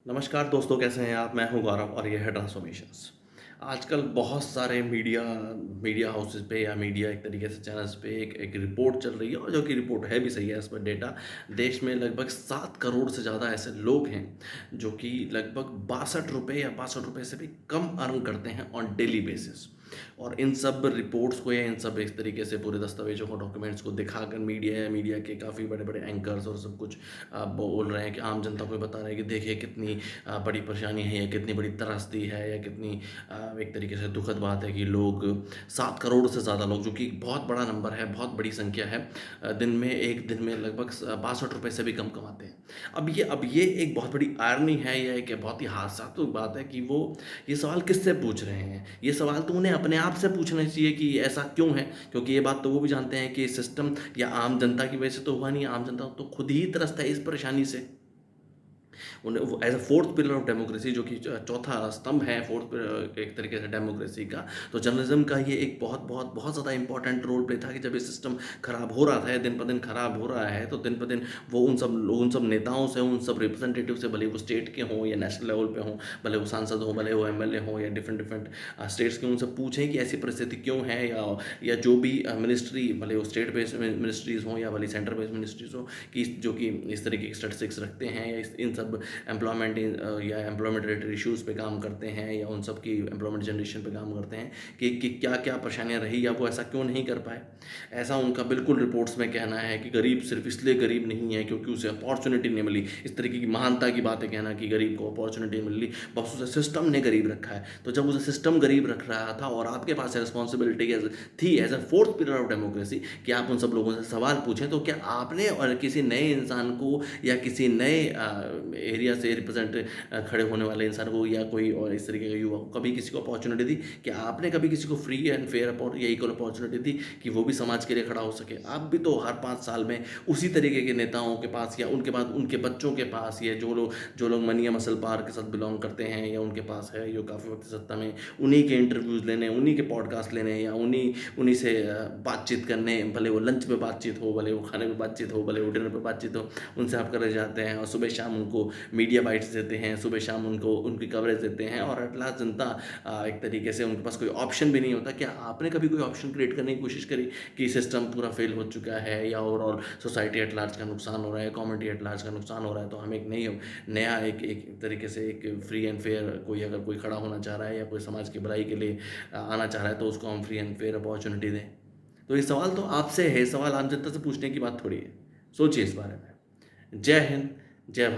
नमस्कार दोस्तों, कैसे हैं आप? मैं हूं गौरव और ये है ट्रांसफॉर्मेशंस। आजकल बहुत सारे मीडिया मीडिया हाउसेस पे या मीडिया एक तरीके से चैनल्स पे एक एक रिपोर्ट चल रही है और जो कि रिपोर्ट है भी सही है। एज़ पर डेटा देश में लगभग 7 करोड़ से ज़्यादा ऐसे लोग हैं जो कि लगभग ₹62 या ₹62 से भी कम अर्न करते हैं ऑन डेली बेसिस। और इन सब रिपोर्ट्स को या इन सब इस तरीके से पूरे दस्तावेज़ों को, डॉक्यूमेंट्स को दिखाकर मीडिया के काफ़ी बड़े-बड़े एंकर्स और सब कुछ बोल रहे हैं कि आम जनता को ये बता रहे हैं कि देखिए कितनी बड़ी परेशानी है या कितनी बड़ी त्रासदी है या कितनी एक तरीके से दुखद बात है कि लोग 7 करोड़ से ज़्यादा लोग, जो कि बहुत बड़ा नंबर है, बहुत बड़ी संख्या है, एक दिन में लगभग ₹62 से भी कम कमाते हैं। अब ये एक बहुत बड़ी आयरनी है या एक बहुत ही हास्यास्पद बात है कि वो ये सवाल किससे पूछ रहे हैं? ये सवाल तो उन्हें अपने आप से पूछना चाहिए कि ऐसा क्यों है? क्योंकि ये बात तो वो भी जानते हैं कि सिस्टम या आम जनता की वजह से तो हुआ नहीं, आम जनता तो खुद ही त्रस्त है इस परेशानी से। उन्हें वो as a fourth pillar of democracy, जो कि चौथा स्तंभ है एक तरीके से डेमोक्रेसी का, तो जर्नलिज़्म का ये एक बहुत ज़्यादा इम्पोर्टेंट रोल प्ले था कि जब ये सिस्टम खराब हो रहा था, दिन प दिन खराब हो रहा है, तो दिन प दिन वो उन सब नेताओं से, उन सब रिप्रेजेंटेटिव से, भले वो स्टेट के हों या नेशनल लेवल पे हों, भले वो सांसद हों, भले वो एमएलए हों या डिफरेंट डिफरेंट स्टेट्स के, उनसे पूछें कि ऐसी परिस्थिति क्यों है, या जो भी मिनिस्ट्री, भले वो स्टेट बेस्ड मिनिस्ट्रीज़ हों या भले सेंटर बेस्ड मिनिस्ट्रीज़ हों, कि जो कि इस तरीके की स्टैटिस्टिक्स रखते हैं या इन सब या एम्प्लॉयमेंट रिलेटेड इश्यूज़ पे काम करते हैं या उन सब की एम्प्लॉयमेंट जनरेशन पे काम करते हैं कि क्या-क्या परेशानियाँ रही या वो ऐसा क्यों नहीं कर पाए। ऐसा उनका बिल्कुल रिपोर्ट्स में कहना है कि गरीब सिर्फ़ इसलिए गरीब नहीं है क्योंकि उसे अपॉर्च्युनिटी नहीं मिली। इस तरीके की महानता की बातें कहना कि गरीब को अपॉर्च्युनिटी मिली, बस उसे सिस्टम ने गरीब रखा है। तो जब उसे सिस्टम गरीब रख रहा था और आपके पास रिस्पॉन्सिबिलिटी थी as a fourth pillar of democracy कि आप उन सब लोगों से सवाल पूछें, तो क्या आपने और किसी नए इंसान को या किसी नए एरिया से रिप्रेजेंट खड़े होने वाले इंसान को या कोई और इस तरीके का युवा को कभी किसी को अपॉर्चुनिटी दी कि आपने कभी किसी को फ्री एंड फेयर या इक्वल अपॉर्चुनिटी दी कि वो भी समाज के लिए खड़ा हो सके? आप भी तो हर 5 साल में उसी तरीके के नेताओं के पास या उनके बाद उनके बच्चों के पास, या जो लोग मनिया मसल पार के साथ बिलोंग करते हैं या उनके पास है जो काफ़ी वक्त सत्ता में, उन्हीं के इंटरव्यूज़ लेने, उन्हीं के पॉडकास्ट लेने या उन्हीं उन्हीं से बातचीत करने, भले वो लंच पे बातचीत हो, भले वो खाने पे बातचीत हो, भले वो डिनर पे बातचीत हो, उनसे आप करे जाते हैं और सुबह शाम उनको मीडिया बाइट्स देते हैं, सुबह शाम उनको उनकी कवरेज देते हैं और एट लास्ट जनता एक तरीके से उनके पास कोई ऑप्शन भी नहीं होता। क्या आपने कभी कोई ऑप्शन क्रिएट करने की कोशिश करी कि सिस्टम पूरा फेल हो चुका है या ओवरऑल सोसाइटी एट लार्ज का नुकसान हो रहा है, कम्युनिटी एट लार्ज का नुकसान हो रहा है, तो हम एक नया एक एक तरीके से एक फ्री एंड फेयर, अगर कोई खड़ा होना चाह रहा है या कोई समाज की भलाई के लिए आना चाह रहा है, तो उसको हम फ्री एंड फेयर अपॉर्चुनिटी दें? तो ये सवाल तो आपसे है, सवाल आम जनता से पूछने की बात थोड़ी है। सोचिए इस बारे में। जय हिंद, जय भारत।